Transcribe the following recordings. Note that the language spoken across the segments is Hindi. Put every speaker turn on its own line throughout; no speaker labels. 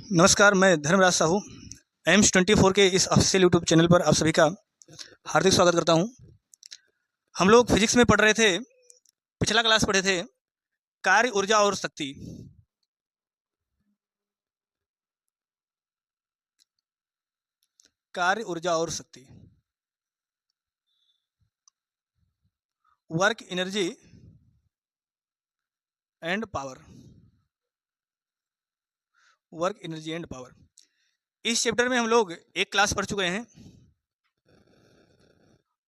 नमस्कार, मैं धर्मराज साहू एम्स 24 के इस ऑफिशियल यूट्यूब चैनल पर आप सभी का हार्दिक स्वागत करता हूं। हम लोग फिजिक्स में पढ़ रहे थे, पिछला क्लास पढ़े थे कार्य, ऊर्जा और शक्ति। कार्य, ऊर्जा और शक्ति, work, energy and power. Work, energy and power, इस चैप्टर में हम लोग एक क्लास पढ़ चुके हैं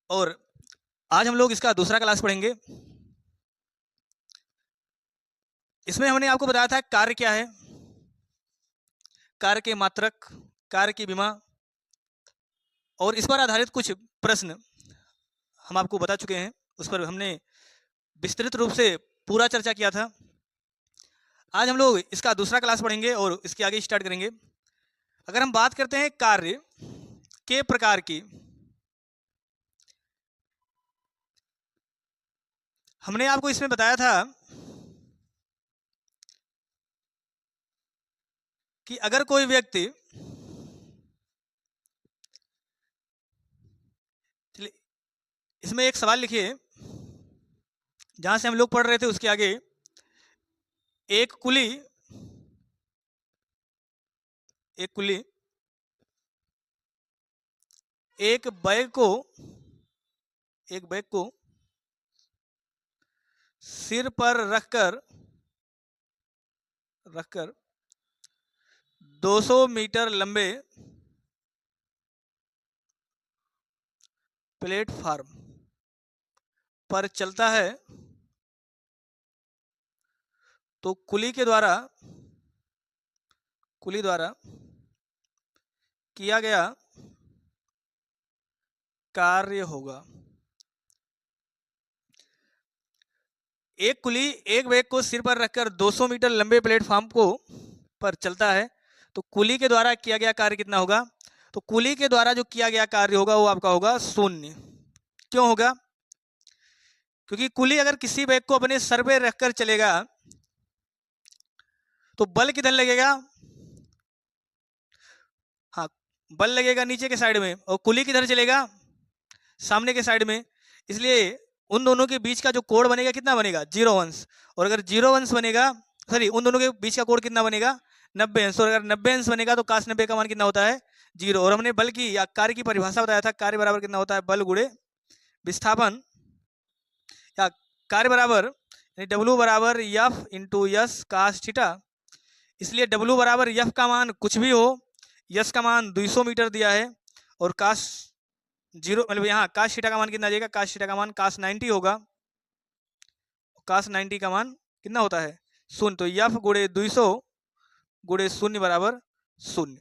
और आज हम लोग इसका दूसरा क्लास पढ़ेंगे। इसमें हमने आपको बताया था कार्य क्या है, कार्य के मात्रक, कार्य की विमा और इस पर आधारित कुछ प्रश्न हम आपको बता चुके हैं। उस पर हमने विस्तृत रूप से पूरा चर्चा किया था। आज हम लोग इसका दूसरा क्लास पढ़ेंगे और इसके आगे स्टार्ट करेंगे। अगर हम बात करते हैं कार्य के प्रकार की, हमने आपको इसमें बताया था कि अगर कोई व्यक्ति, चलिए इसमें एक सवाल लिखिए, जहां से हम लोग पढ़ रहे थे उसके आगे, एक कुली एक बैग को सिर पर रखकर 200 मीटर लंबे प्लेटफार्म पर चलता है तो कुली द्वारा किया गया कार्य होगा। एक कुली एक बैग को सिर पर रखकर 200 मीटर लंबे प्लेटफार्म पर चलता है तो कुली के द्वारा किया गया कार्य कितना होगा? तो कुली के द्वारा जो किया गया कार्य होगा वो आपका होगा 0। क्यों होगा? क्योंकि कुली अगर किसी बैग को अपने सर पे रखकर चलेगा तो बल किधर लगेगा? हाँ, बल लगेगा नीचे के साइड में, और कुली किधर चलेगा? सामने के साइड में। इसलिए उन दोनों के बीच का जो कोण बनेगा कितना बनेगा? 0 अंश। और अगर 0 अंश बनेगा, सॉरी, उन दोनों के बीच का कोण कितना बनेगा? 90 अंश। और अगर 90 अंश बनेगा तो cos 90 का मान कितना होता है? 0। और हमने बल की या कार्य की परिभाषा बताया था, कार्य बराबर कितना होता है? बल गुणे विस्थापन, या कार्य बराबर W बराबर F into yes cos theta. इसलिए W बराबर F का मान कुछ भी हो, यस का मान 200 मीटर दिया है, और cos 0 मतलब यहाँ cos थीटा का मान कितना आ जाएगा? cos थीटा का मान cos 90 होगा। cos 90 का मान कितना होता है? 0। तो F गुणे 200 गुणे 0 बराबर 0,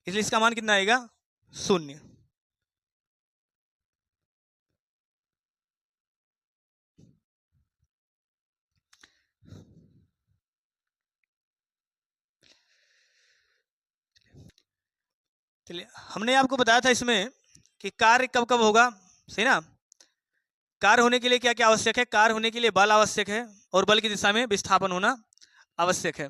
इसलिए इसका मान कितना आएगा? 0। चलिए, हमने आपको बताया था इसमें कि कार्य कब कब होगा, सही ना? कार्य होने के लिए क्या क्या आवश्यक है? कार्य होने के लिए बल आवश्यक है और बल की दिशा में विस्थापन होना आवश्यक है।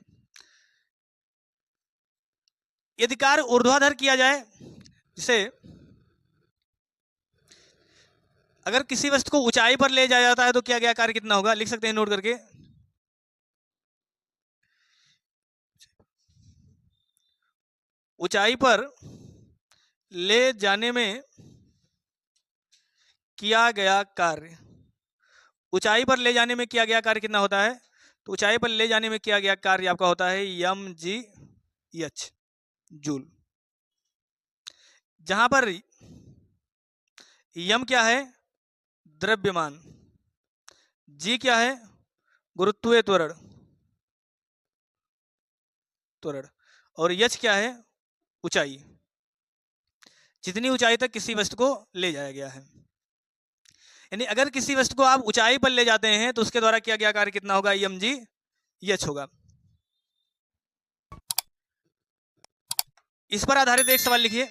यदि कार्य ऊर्ध्वाधर किया जाए, जिसे अगर किसी वस्तु को ऊंचाई पर ले जाया जाता है तो किया गया कार्य कितना होगा? लिख सकते हैं नोट करके। ऊंचाई पर ले जाने में किया गया कार्य, ऊंचाई पर ले जाने में किया गया कार्य कितना होता है? तो ऊंचाई पर ले जाने में किया गया कार्य आपका होता है mgh जूल। जहां पर यम क्या है? द्रव्यमान, जी क्या है? गुरुत्वीय त्वरण, और यच क्या है? ऊंचाई, जितनी ऊंचाई तक किसी वस्तु को ले जाया गया है। यानी अगर किसी वस्तु को आप ऊंचाई पर ले जाते हैं तो उसके द्वारा किया गया कार्य कितना होगा? mgh होगा। इस पर आधारित एक सवाल लिखिए।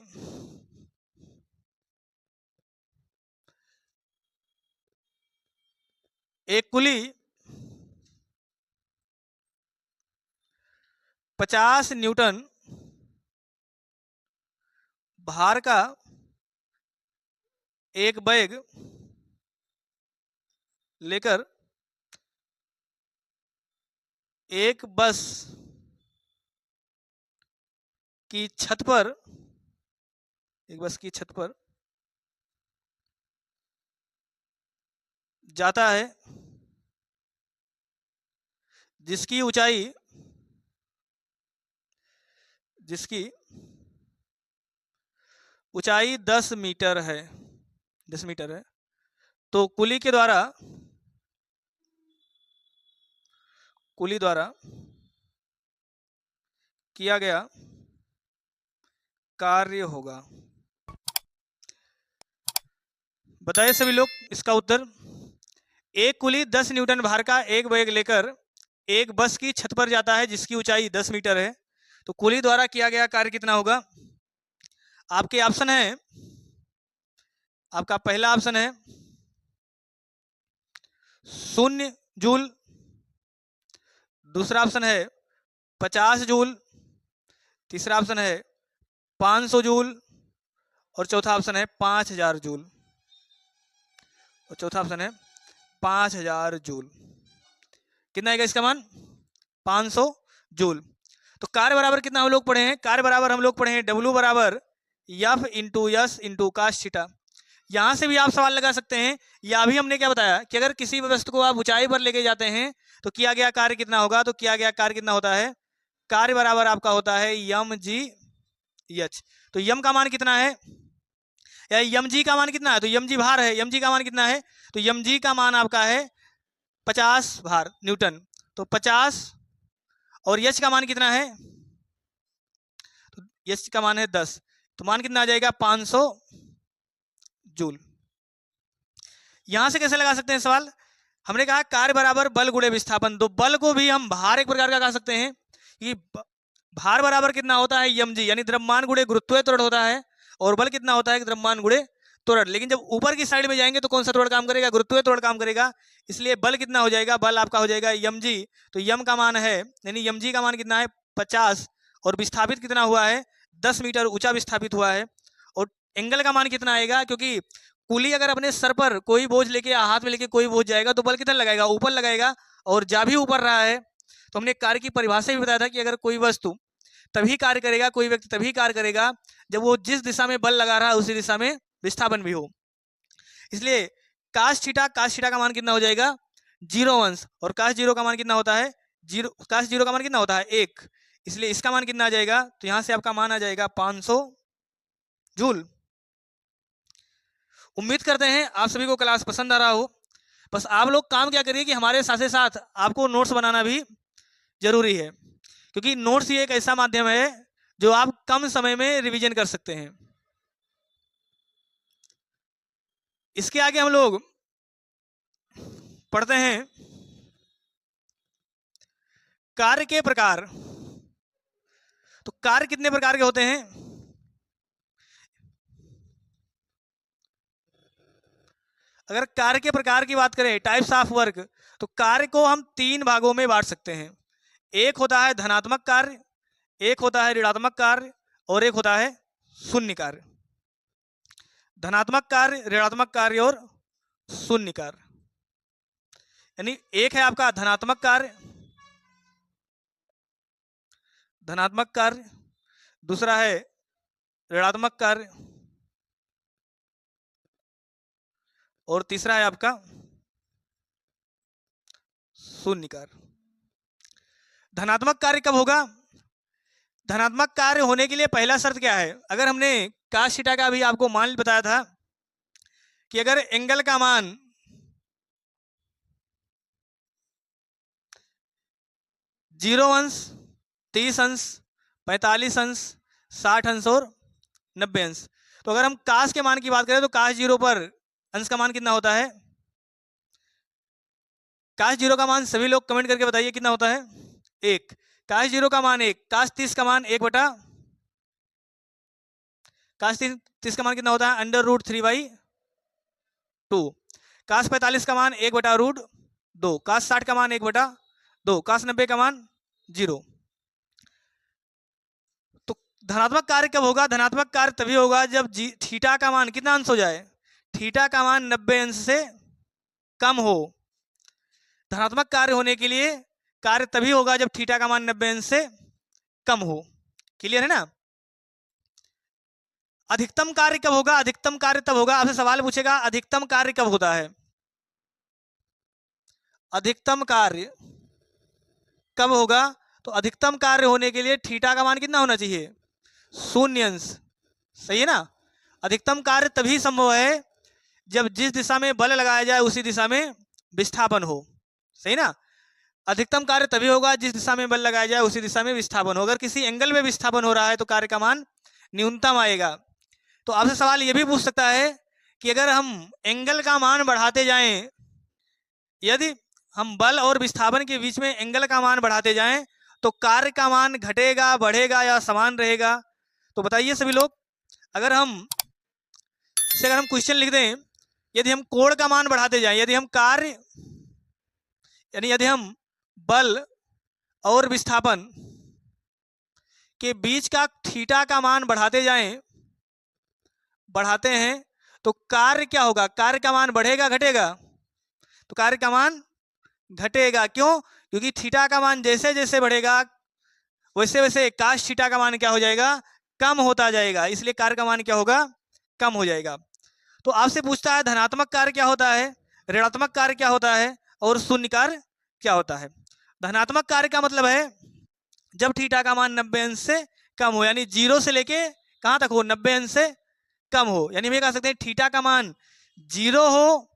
एक कुली 50 न्यूटन भार का एक बैग लेकर एक बस की छत पर जाता है, जिसकी ऊंचाई 10 मीटर है, 10 मीटर है, तो कुली द्वारा किया गया कार्य होगा। बताइए सभी लोग इसका उत्तर। एक कुली 10 न्यूटन भार का एक बैग लेकर एक बस की छत पर जाता है, जिसकी ऊंचाई 10 मीटर है, तो कुली द्वारा किया गया कार्य कितना होगा? आपके ऑप्शन है, आपका पहला ऑप्शन है 0 जूल, दूसरा ऑप्शन है 50 जूल, तीसरा ऑप्शन है 500 जूल और चौथा ऑप्शन है 5000 जूल, और चौथा ऑप्शन है 5000 जूल। कितना आएगा इसका मान? 500 जूल। तो कार्य बराबर कितना हम लोग पढ़े हैं? कार्य बराबर हम लोग पढ़े हैं W बराबर F into S into cos theta. यहां से भी आप सवाल लगा सकते हैं, या भी हमने क्या बताया कि अगर किसी वस्तु को आप ऊंचाई पर लेके जाते हैं तो किया गया कार्य कितना होगा? तो किया गया कार्य कितना होता है? कार्य बराबर आपका होता है mgh। तो यम का मान कितना है, या mg का मान कितना है? तो mg भार है, mg का मान कितना है? तो mg का मान आपका है 50 भार न्यूटन, तो 50, और h का मान कितना है? तो h का मान है 10, तो मान कितना आ जाएगा? 500 जूल। यहां से कैसे लगा सकते हैं सवाल? हमने कहा कार्य बराबर बल गुणे विस्थापन, तो बल को भी हम भार एक प्रकार का कह सकते हैं कि भार बराबर कितना होता है? mg, यानी द्रव्यमान गुणे गुरुत्वीय त्वरण होता है, और बल कितना होता है? द्रव्यमान गुणे त्वरण। लेकिन जब ऊपर की साइड में जाएंगे तो कौन सा त्वरण काम करेगा? गुरुत्वीय त्वरण काम करेगा, इसलिए बल कितना हो जाएगा? बल आपका हो जाएगा mg। तो यम का मान है, यानी mg का मान कितना है? 50, और विस्थापित कितना हुआ है? 10 मीटर ऊंचा विस्थापित हुआ है। और एंगल का मान कितना आएगा? क्योंकि कुली अगर अपने सर पर कोई बोझ लेके या हाथ में लेके कोई बोझ जाएगा तो बल कितना लगाएगा? ऊपर लगाएगा, और जा भी ऊपर रहा है। तो हमने कार्य की परिभाषा भी बताया था कि अगर कोई वस्तु तभी कार्य करेगा, कोई व्यक्ति तभी कार्य करेगा जब वो जिस दिशा में बल लगा रहा है उसी दिशा में विस्थापन भी हो। इसलिए cos थीटा का मान कितना हो जाएगा? 0 अंश, और cos 0 का मान कितना होता है? cos 0 का मान कितना होता है? 1, इसलिए इसका मान कितना आ जाएगा? तो यहां से आपका मान आ जाएगा 500 जूल। उम्मीद करते हैं आप सभी को क्लास पसंद आ रहा हो। बस आप लोग काम क्या करिए कि हमारे साथ साथ आपको नोट्स बनाना भी जरूरी है, क्योंकि नोट्स ही एक ऐसा माध्यम है जो आप कम समय में रिवीजन कर सकते हैं। इसके आगे हम लोग पढ़ते हैं कार्य के प्रकार। तो कार्य कितने प्रकार के होते हैं? अगर कार्य के प्रकार की बात करें, टाइप्स ऑफ वर्क, तो कार्य को हम 3 भागों में बांट सकते हैं। एक होता है धनात्मक कार्य, एक होता है ऋणात्मक कार्य, और एक होता है शून्य कार्य। धनात्मक कार्य, ऋणात्मक कार्य और शून्य कार्य। यानी एक है आपका धनात्मक कार्य, दूसरा है ऋणात्मक कार्य, और तीसरा है आपका शून्य कार्य। धनात्मक कार्य कब होगा? धनात्मक कार्य होने के लिए पहला शर्त क्या है? अगर हमने cos थीटा का भी आपको मान बताया था कि अगर एंगल का मान 0 अंश, 30 अंश, 45 अंश, 60 अंश और 90 अंश, तो अगर हम cos के मान की बात करें तो cos 0 पर अंश का मान कितना होता है? cos 0 का मान सभी लोग कमेंट करके बताइए कितना होता है? 1। cos 0 का मान 1, cos 30 का मान 1 बटा, cos 30 का मान कितना होता है? √3/2। cos 45 का मान 1 बटा √2, cos 60 का मान 1 बटा 2, cos 90 का मान 0। धनात्मक कार्य कब होगा? धनात्मक कार्य तभी होगा जब थीटा का मान कितना अंश हो जाए? थीटा का मान 90 अंश से कम हो। धनात्मक कार्य होने के लिए कार्य तभी होगा जब थीटा का मान 90 अंश से कम हो। क्लियर है ना? अधिकतम कार्य कब होगा? अधिकतम कार्य तब होगा, आपसे सवाल पूछेगा अधिकतम कार्य कब होता है? अधिकतम कार्य कब होगा? तो अधिकतम कार्य होने के लिए थीटा का मान कितना होना चाहिए? 0 अंश। सही है ना? अधिकतम कार्य तभी संभव है जब जिस दिशा में बल लगाया जाए उसी दिशा में विस्थापन हो। सही ना? अधिकतम कार्य तभी होगा जिस दिशा में बल लगाया जाए उसी दिशा में विस्थापन हो। अगर किसी एंगल में विस्थापन हो रहा है तो कार्य का मान न्यूनतम आएगा। तो आपसे सवाल यह भी पूछ सकता है कि अगर हम एंगल का मान बढ़ाते जाएं, यदि हम बल और विस्थापन के बीच में एंगल का मान बढ़ाते जाएं तो कार्य का मान घटेगा, बढ़ेगा या समान रहेगा? तो बताइए सभी लोग, अगर हम क्वेश्चन लिख दें, यदि हम कोण का मान बढ़ाते जाएं, यदि हम बल और विस्थापन के बीच का थीटा का मान बढ़ाते हैं तो कार्य क्या होगा? कार्य का मान बढ़ेगा, घटेगा? तो कार्य का मान घटेगा। क्यों? क्योंकि थीटा का मान जैसे जैसे बढ़ेगा वैसे वैसे काश थीटा का मान क्या हो जाएगा? कम होता जाएगा। इसलिए कार्य का मान क्या होगा? कम हो जाएगा। तो आपसे पूछता है धनात्मक कार्य क्या होता है, ऋणात्मक कार्य क्या होता है और शून्य कार्य क्या होता है? धनात्मक कार्य का मतलब है जब थीटा का मान 90 अंश से कम हो, यानी 0 से लेके कहां तक हो? 90 अंश से कम हो। यानी हम ये कह सकते हैं थीटा का मान 0 हो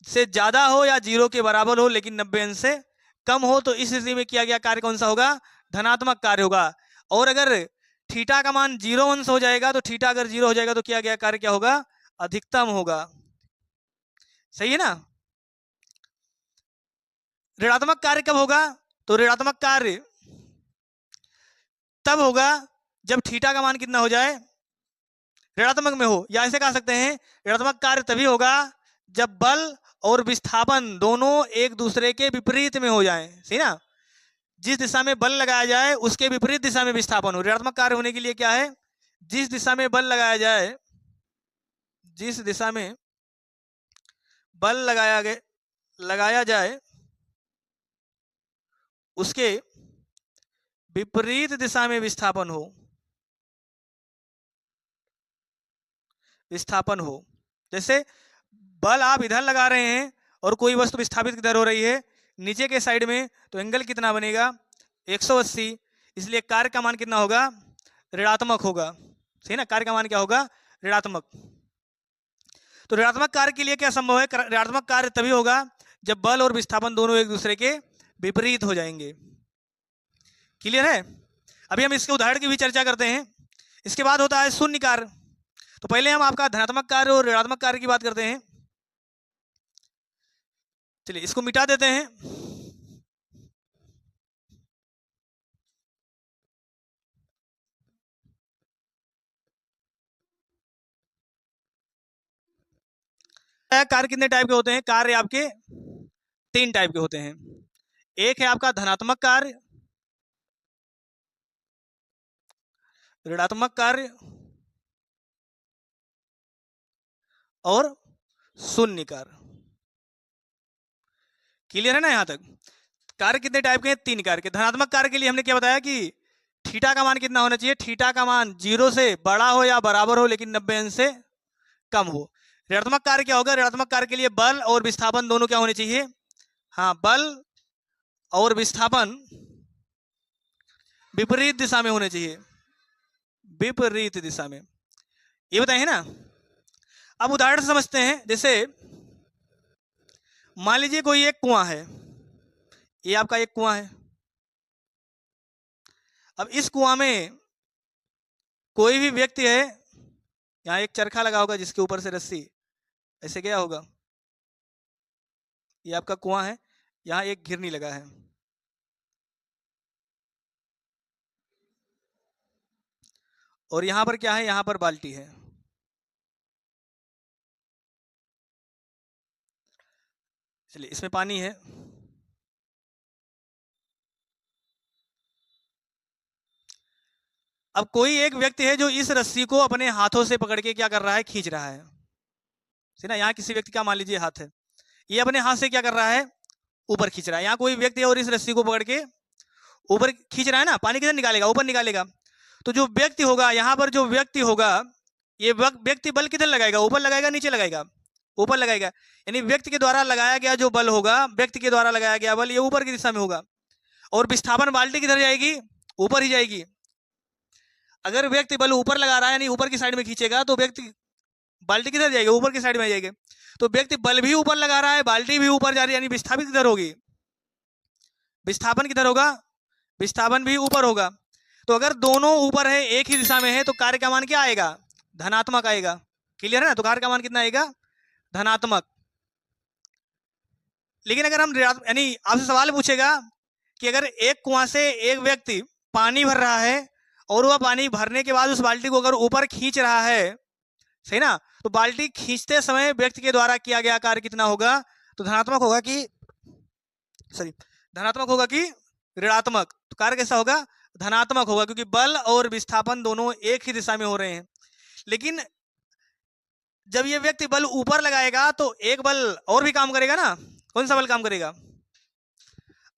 से ज्यादा हो या 0 के बराबर हो लेकिन 90 अंश से कम हो, तो इस स्थिति में किया गया कार्य कौन सा होगा? धनात्मक कार्य होगा। और अगर थीटा का मान 0 अंश हो जाएगा तो थीटा अगर 0 हो जाएगा तो किया गया कार्य क्या होगा? अधिकतम होगा। सही है ना? ऋणात्मक कार्य कब होगा? तो ऋणात्मक कार्य तब होगा जब थीटा का मान कितना हो जाए? ऋणात्मक में हो। या ऐसे कह सकते हैं ऋणात्मक कार्य तभी होगा जब बल और विस्थापन दोनों एक दूसरे के विपरीत में हो जाएं। सही ना? जिस दिशा में बल लगाया जाए उसके विपरीत दिशा में विस्थापन हो। ऋणात्मक कार्य होने के लिए क्या है? जिस दिशा में बल लगाया जाए, जिस दिशा में बल लगाया जाए उसके विपरीत दिशा में विस्थापन हो। जैसे बल आप इधर लगा रहे हैं और कोई वस्तु विस्थापित किधर हो रही है? नीचे के साइड में, तो एंगल कितना बनेगा? 180। इसलिए कार्य का मान कितना होगा? ऋणात्मक होगा। सही ना? कार्य का मान क्या होगा? ऋणात्मक। तो ऋणात्मक कार्य के लिए क्या संभव है? ऋणात्मक कार्य तभी होगा जब बल और विस्थापन दोनों एक दूसरे के विपरीत हो जाएंगे। क्लियर है? अभी हम इसके उदाहरण की भी चर्चा करते हैं। इसके बाद होता है शून्य कार्य। तो पहले हम आपका धनात्मक कार्य और ऋणात्मक कार्य की बात करते हैं। चलिए इसको मिटा देते हैं। कार्य कितने टाइप के होते हैं? कार्य आपके 3 टाइप के होते हैं। एक है आपका धनात्मक कार्य, ऋणात्मक कार्य और शून्य कार्य। क्लियर है ना यहां तक? कार्य कितने टाइप के हैं? 3 कार्य के। धनात्मक कार्य के लिए हमने क्या बताया कि थीटा का मान कितना होना चाहिए? थीटा का मान 0 से बड़ा हो या बराबर हो लेकिन 90 अंश से कम हो। ऋणात्मक कार्य क्या होगा? ऋणात्मक कार्य के लिए बल और विस्थापन दोनों क्या होने चाहिए? हाँ, बल और विस्थापन विपरीत दिशा में होने चाहिए। विपरीत दिशा में, ये बताए ना। अब उदाहरण से समझते हैं। जैसे मान लीजिए कोई एक कुआं है, ये आपका एक कुआं है। अब इस कुआं में कोई भी व्यक्ति है, यहाँ एक चरखा लगा होगा जिसके ऊपर से रस्सी ऐसे गया होगा। ये आपका कुआं है, यहाँ एक घिरनी लगा है। और यहाँ पर क्या है? यहाँ पर बाल्टी है। चलिए इसमें पानी है। अब कोई एक व्यक्ति है जो इस रस्सी को अपने हाथों से पकड़ के क्या कर रहा है, खींच रहा है, है ना। यहाँ किसी व्यक्ति का मान लीजिए हाथ है, ये अपने हाथ से क्या कर रहा है, ऊपर खींच रहा है। यहाँ कोई व्यक्ति है और इस रस्सी को पकड़ के ऊपर खींच रहा है ना, पानी किधर निकालेगा, ऊपर निकालेगा। तो जो व्यक्ति होगा, यहाँ पर जो व्यक्ति होगा, ये व्यक्ति बल किधर लगाएगा, ऊपर लगाएगा, नीचे लगाएगा, ऊपर लगाएगा। यानी व्यक्ति के द्वारा लगाया गया जो बल होगा, व्यक्ति के द्वारा लगाया गया बल ये ऊपर की दिशा में होगा। और विस्थापन बाल्टी किधर जाएगी, ऊपर ही जाएगी। अगर व्यक्ति बल ऊपर लगा रहा है यानी ऊपर की साइड में खींचेगा तो व्यक्ति बाल्टी किधर जाएगी, ऊपर की साइड में जाएगी। तो व्यक्ति बल भी ऊपर लगा रहा है, बाल्टी भी ऊपर जा रही है, यानी विस्थापित किधर होगी, विस्थापन किधर होगा, विस्थापन भी ऊपर होगा। तो अगर दोनों ऊपर है, एक ही दिशा में है, तो कार्य का मान क्या आएगा, धनात्मक आएगा। क्लियर है ना। तो कार्य का मान कितना आएगा, धनात्मक। लेकिन अगर हम यानी आपसे सवाल पूछेगा कि अगर एक कुआं से एक व्यक्ति पानी भर रहा है और वह पानी भरने के बाद उस बाल्टी को अगर ऊपर खींच रहा है, सही ना, तो बाल्टी खींचते समय व्यक्ति के द्वारा किया गया कार्य कितना होगा, तो धनात्मक होगा कि धनात्मक होगा कि ऋणात्मक। तो कार्य कैसा होगा, धनात्मक होगा, क्योंकि बल और विस्थापन दोनों एक ही दिशा में हो रहे हैं। लेकिन जब ये व्यक्ति बल ऊपर लगाएगा तो एक बल और भी काम करेगा ना। कौन सा बल काम करेगा,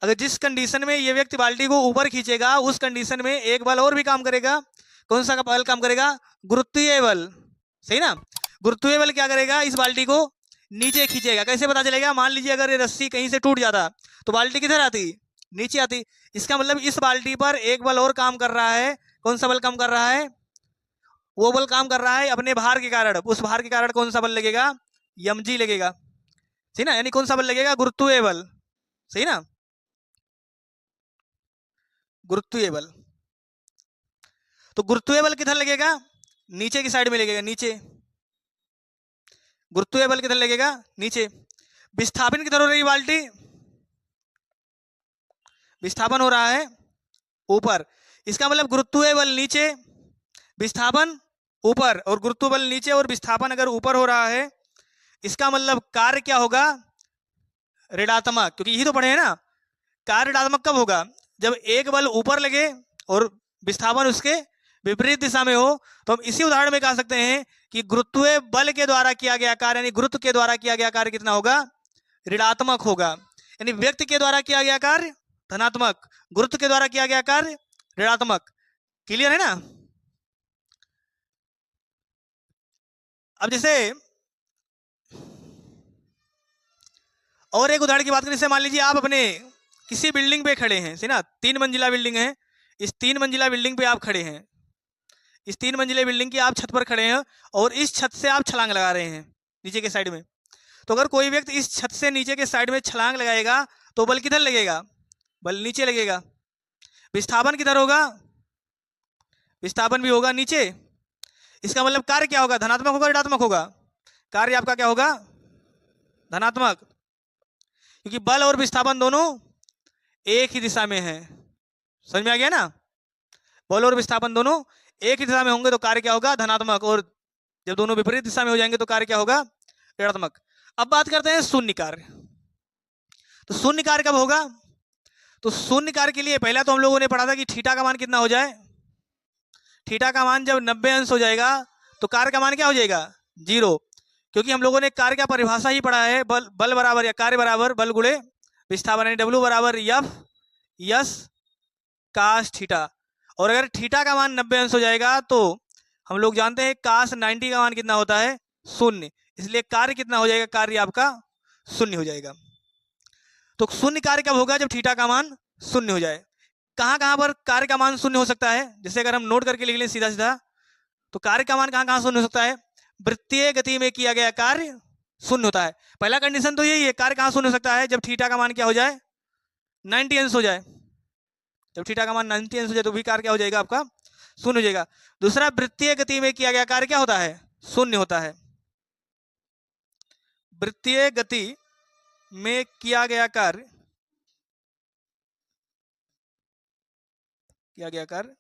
अगर जिस कंडीशन में ये व्यक्ति बाल्टी को ऊपर खींचेगा उस कंडीशन में एक बल और भी काम करेगा। कौन सा बल काम करेगा, गुरुत्वीय बल, सही ना। गुरुत्वीय बल क्या करेगा, इस बाल्टी को नीचे खींचेगा। कैसे पता चलेगा, मान लीजिए अगर ये रस्सी कहीं से टूट जाता तो बाल्टी किधर आती, नीचे आती। इसका मतलब इस बाल्टी पर एक बल और काम कर रहा है। कौन सा बल काम कर रहा है, वो बल काम कर रहा है अपने भार के कारण। उस भार के कारण कौन सा बल लगेगा, mg लगेगा, सही ना। यानी कौन सा बल लगेगा, गुरुत्वीय बल, सही ना, गुरुत्वीय बल। तो गुरुत्वीय बल किधर लगेगा, नीचे की साइड में लगेगा, नीचे। गुरुत्वीय बल किधर लगेगा, नीचे। विस्थापन किधर हो रही है, बाल्टी विस्थापन हो रहा है ऊपर। इसका मतलब गुरुत्वीय बल नीचे, विस्थापन ऊपर। और गुरुत्व बल नीचे और विस्थापन अगर ऊपर हो रहा है, इसका मतलब कार्य क्या होगा, ऋणात्मक। क्योंकि यही तो पढ़े हैं ना, कार्य ऋणात्मक कब होगा, जब एक बल ऊपर लगे और विस्थापन उसके विपरीत दिशा में हो। तो हम इसी उदाहरण में कह सकते हैं कि गुरुत्वीय बल के द्वारा किया गया कार्य यानी गुरुत्व के द्वारा किया गया कार्य कितना होगा, ऋणात्मक होगा। यानी व्यक्ति के द्वारा किया गया कार्य धनात्मक, गुरुत्व के द्वारा किया गया कार्य ऋणात्मक। क्लियर है ना। अब जैसे और एक उदाहरण की बात करें, जैसे मान लीजिए आप अपने किसी बिल्डिंग पे खड़े हैं, सही ना, 3 मंजिला बिल्डिंग है। इस 3 मंजिला बिल्डिंग पे आप खड़े हैं, इस 3 मंजिला बिल्डिंग की आप छत पर खड़े हैं और इस छत से आप छलांग लगा रहे हैं नीचे के साइड में। तो अगर कोई व्यक्ति इस छत से नीचे के साइड में छलांग लगाएगा तो बल किधर लगेगा, बल नीचे लगेगा। विस्थापन किधर होगा, विस्थापन भी होगा नीचे। इसका मतलब कार्य क्या होगा, धनात्मक होगा ऋणात्मक होगा, कार्य आपका क्या होगा, धनात्मक, क्योंकि बल और विस्थापन दोनों एक ही दिशा में है। समझ में आ गया ना, बल और विस्थापन दोनों एक ही दिशा में होंगे तो कार्य क्या होगा, धनात्मक। और जब दोनों विपरीत दिशा में हो जाएंगे तो कार्य क्या होगा, ऋणात्मक। अब बात करते हैं शून्य कार्य। तो शून्य कार्य कब होगा, तो शून्य कार्य के लिए पहला तो हम लोगों ने पढ़ा था कि थीटा का मान कितना हो जाए, थीटा का मान जब 90 अंश हो जाएगा तो कार्य का मान क्या हो जाएगा, 0। क्योंकि हम लोगों ने कार्य का परिभाषा ही पढ़ा है, बल बराबर या कार्य बराबर बल गुणे विस्थापन, यानी W बराबर F यस कास थीटा। और अगर थीटा का मान 90 अंश हो जाएगा तो हम लोग जानते हैं कास 90 का मान कितना होता है, 0। इसलिए कार्य कितना हो जाएगा, कार्य आपका 0 हो जाएगा। तो शून्य कार्य कब होगा, जब थीटा का मान 0 हो जाए। कहाँ कहाँ पर कार्य का मान 0 हो सकता है, जैसे अगर हम नोट करके लिख लें सीधा सीधा, तो कार्य का मान कहाँ कहाँ 0 हो सकता है, वृत्तीय गति में किया गया कार्य 0 होता है। पहला कंडीशन तो यही है, कार्य कहाँ 0 हो सकता है, जब थीटा का मान क्या हो जाए, 90 अंश हो जाए। जब थीटा का मान 90 अंश हो जाए तो भी कार्य क्या हो जाएगा, आपका 0 हो जाएगा। दूसरा, वृत्तीय गति में किया गया कार्य क्या होता है, 0 होता है। वृत्तीय गति में किया गया कार्य, किया गया कार्य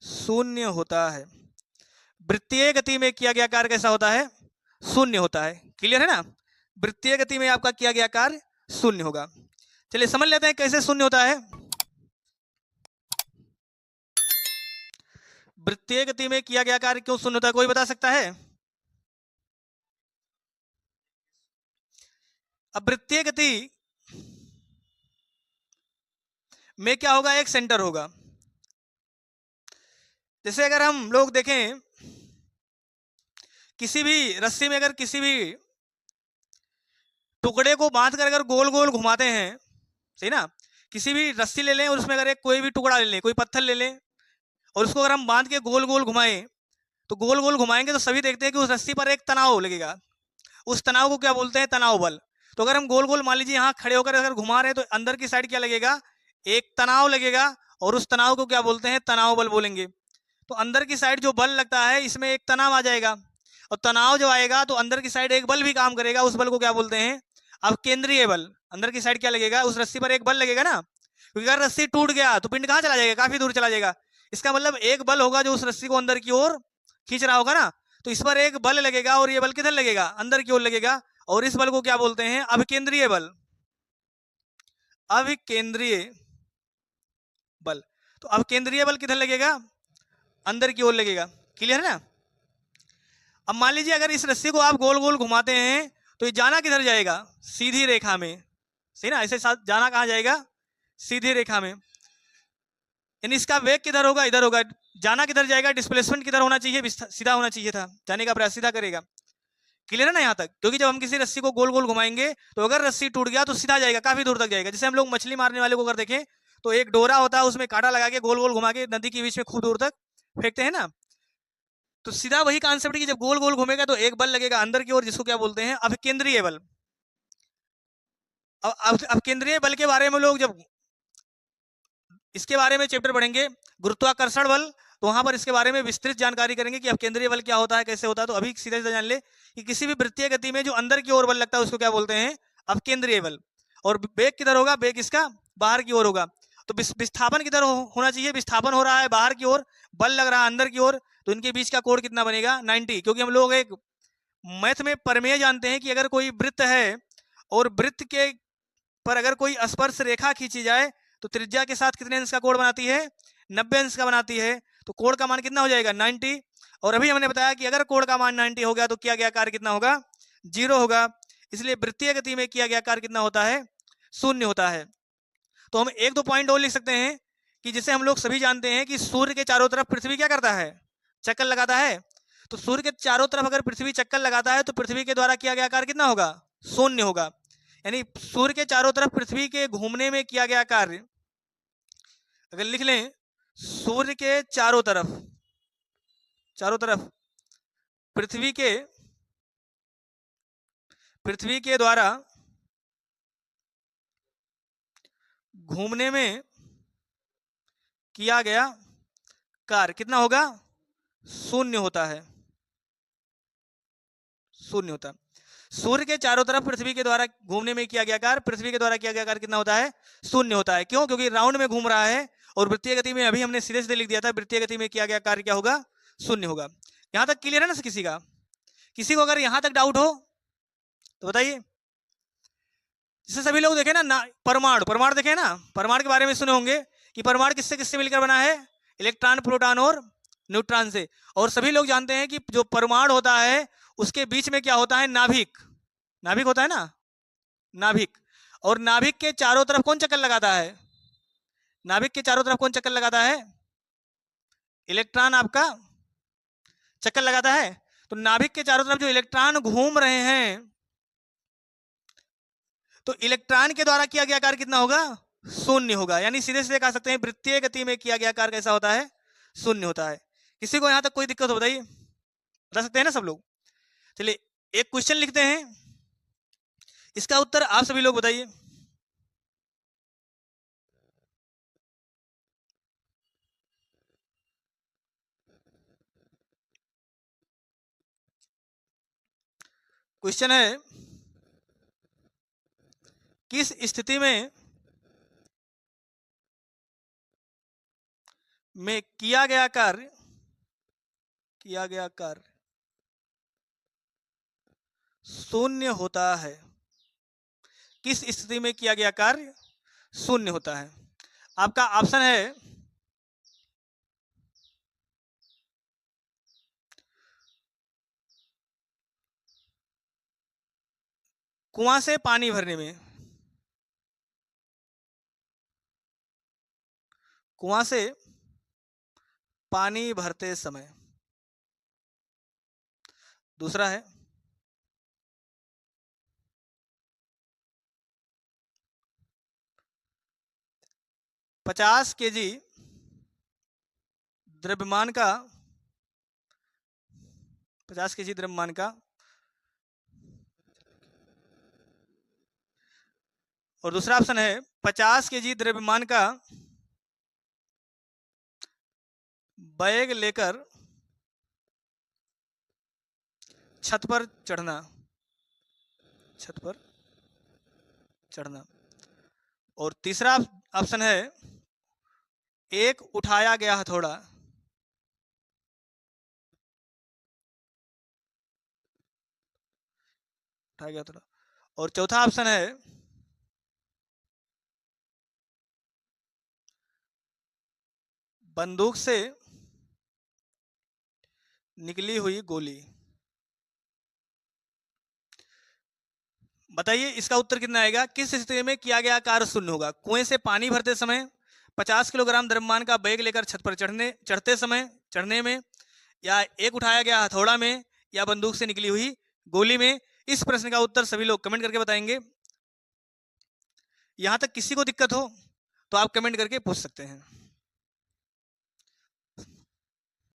0 होता है। वृत्तीय गति में किया गया कार्य कैसा होता है, 0 होता है। क्लियर है ना, वृत्तीय गति में आपका किया गया कार्य 0 होगा। चलिए समझ लेते हैं कैसे 0 होता है। वृत्तीय गति में किया गया कार्य क्यों शून्य होता है, कोई बता सकता है? अब वृत्तीय गति में क्या होगा, एक सेंटर होगा। जैसे अगर हम लोग देखें किसी भी रस्सी में अगर किसी भी टुकड़े को बांध कर अगर गोल गोल घुमाते हैं, सही ना, किसी भी रस्सी ले लें और उसमें अगर एक कोई भी टुकड़ा ले लें, कोई पत्थर ले लें और उसको अगर हम बांध के गोल गोल घुमाएं, तो गोल गोल घुमाएंगे तो सभी देखते हैं कि उस रस्सी पर एक तनाव लगेगा। उस तनाव को क्या बोलते हैं, तनाव बल। तो अगर हम गोल गोल मान लीजिए यहाँ खड़े होकर अगर घुमा रहे हैं तो अंदर की साइड क्या लगेगा, एक तनाव लगेगा और उस तनाव को क्या बोलते हैं, तनाव बल बोलेंगे। तो अंदर की साइड जो बल लगता है इसमें एक तनाव आ जाएगा और तनाव जो आएगा तो अंदर की साइड एक बल भी काम करेगा, उस बल को क्या बोलते हैं, अब केंद्रीय बल। अंदर की साइड क्या लगेगा, उस रस्सी पर एक बल लगेगा ना, क्योंकि अगर रस्सी टूट गया तो पिंड कहाँ चला जाएगा, काफी दूर चला जाएगा। इसका मतलब एक बल होगा जो उस रस्सी को अंदर की ओर खींच रहा होगा ना, तो इस पर एक बल लगेगा और ये बल किधर लगेगा, अंदर की ओर लगेगा और इस बल को क्या बोलते हैं, अभिकेंद्रीय बल। अभिकेंद्रीय बल। तो अभिकेंद्रीय बल किधर लगेगा, अंदर की ओर लगेगा। क्लियर है ना? अब मान लीजिए अगर इस रस्सी को आप गोल गोल घुमाते हैं तो ये जाना किधर जाएगा, सीधी रेखा में, सही ना, ऐसे साथ जाना कहाँ जाएगा, सीधी रेखा में। यानी इसका वेग किधर होगा, इधर होगा। जाना किधर जाएगा, डिस्प्लेसमेंट किधर होना चाहिए, सीधा होना चाहिए था, जाने का प्रयास सीधा करेगा। क्लियर है ना यहाँ तक? क्योंकि जब हम किसी रस्सी को गोल गोल घुमाएंगे तो अगर रस्सी टूट गया तो सीधा जाएगा, काफी दूर तक जाएगा। जैसे हम लोग मछली मारने वाले को अगर देखें तो एक डोरा होता है, उसमें कांटा लगा के गोल गोल घुमा के नदी के बीच में खूब दूर तक फेंकते हैं ना, तो सीधा वही कॉन्सेप्ट कि जब गोल गोल घूमेगा तो एक बल लगेगा अंदर की ओर, जिसको क्या बोलते हैं, अभिकेंद्रीय बल। अब केंद्रीय बल के बारे में लोग जब इसके बारे में चैप्टर पढ़ेंगे गुरुत्वाकर्षण बल, तो वहां पर इसके बारे में विस्तृत जानकारी करेंगे कि अब केंद्रीय बल क्या होता है, कैसे होता है। तो अभी सीधे सीधे जान ले कि किसी भी वृत्तीय गति में जो अंदर की ओर बल लगता है उसको क्या बोलते हैं, अब केंद्रीय बल। और बेग किधर होगा, बेग इसका बाहर की ओर होगा। तो विस्थापन किधर होना चाहिए, विस्थापन हो रहा है बाहर की ओर, बल लग रहा है अंदर की ओर, तो इनके बीच का कोण कितना बनेगा, 90। क्योंकि हम लोग एक मैथ में प्रमेय जानते हैं कि अगर कोई वृत्त है और वृत्त के पर अगर कोई स्पर्श रेखा खींची जाए तो त्रिज्या के साथ कितने अंश का कोण बनाती है, 90 अंश का बनाती है। तो कोण का मान कितना हो जाएगा, 90। और अभी हमने बताया कि अगर कोण का मान 90 हो गया तो किया गया कार्य कितना होगा, 0 होगा। इसलिए वृत्तीय गति में किया गया कार्य कितना होता है, शून्य होता है। तो हम एक दो पॉइंट और लिख सकते हैं कि जिसे हम लोग सभी जानते हैं कि सूर्य के चारों तरफ पृथ्वी क्या करता है, चक्कर लगाता है। तो सूर्य के चारों तरफ अगर पृथ्वी चक्कर लगाता है तो पृथ्वी के द्वारा किया गया कार्य कितना होगा, शून्य होगा। यानी सूर्य के चारों तरफ पृथ्वी के घूमने में किया गया कार्य, अगर लिख लें सूर्य के चारों तरफ पृथ्वी के द्वारा घूमने में किया गया कार्य कितना होगा, शून्य होता है, शून्य होता है। सूर्य के चारों तरफ पृथ्वी के द्वारा घूमने में किया गया कार्य, पृथ्वी के द्वारा किया गया कार्य कितना होता है, शून्य होता है। क्यों, क्योंकि राउंड में घूम रहा है। और वृत्तीय गति में अभी हमने सीधे सीधे लिख दिया था, वृत्तीय गति में किया गया कार्य क्या होगा, शून्य होगा। यहां तक क्लियर है ना किसी का? किसी को अगर यहां तक डाउट हो तो बताइए। जैसे सभी लोग देखे ना, परमाणु देखे ना, परमाणु के बारे में सुने होंगे कि परमाणु किससे किससे मिलकर बना है, इलेक्ट्रॉन, प्रोटॉन और न्यूट्रॉन से। और सभी लोग जानते हैं कि जो परमाणु होता है उसके बीच में क्या होता है, नाभिक होता है ना, नाभिक। और नाभिक के चारों तरफ कौन चक्कर लगाता है, नाभिक के चारों तरफ कौन चक्कर लगाता है, इलेक्ट्रॉन आपका चक्कर लगाता है। तो नाभिक के चारों तरफ जो इलेक्ट्रॉन घूम रहे हैं तो इलेक्ट्रॉन के द्वारा किया गया कार्य कितना होगा, शून्य होगा। यानी सीधे सीधे कह सकते हैं वृत्तीय गति में किया गया कार्य कैसा होता है, शून्य होता है। किसी को यहां तक कोई दिक्कत हो बताइए, बता सकते हैं ना सब लोग? चलिए एक क्वेश्चन लिखते हैं, इसका उत्तर आप सभी लोग बताइए। क्वेश्चन है, किस स्थिति में किया गया कार्य शून्य होता है, किस स्थिति में किया गया कार्य शून्य होता है? आपका ऑप्शन है कुआं से पानी भरने में, कुआं से पानी भरते समय। दूसरा है 50 केजी द्रव्यमान का, 50 केजी द्रव्यमान का, और दूसरा ऑप्शन है 50 केजी द्रव्यमान का बैग लेकर छत पर चढ़ना, छत पर चढ़ना। और तीसरा ऑप्शन है एक उठाया गया हथौड़ा, उठाया गया हथौड़ा। और चौथा ऑप्शन है बंदूक से निकली हुई गोली। बताइए इसका उत्तर कितना आएगा, किस स्थिति में किया गया कार्य शून्य होगा? कुएं से पानी भरते समय, 50 किलोग्राम द्रव्यमान का बैग लेकर छत पर चढ़ने में, या एक उठाया गया हथौड़ा में, या बंदूक से निकली हुई गोली में? इस प्रश्न का उत्तर सभी लोग कमेंट करके बताएंगे। यहां तक किसी को दिक्कत हो तो आप कमेंट करके पूछ सकते हैं।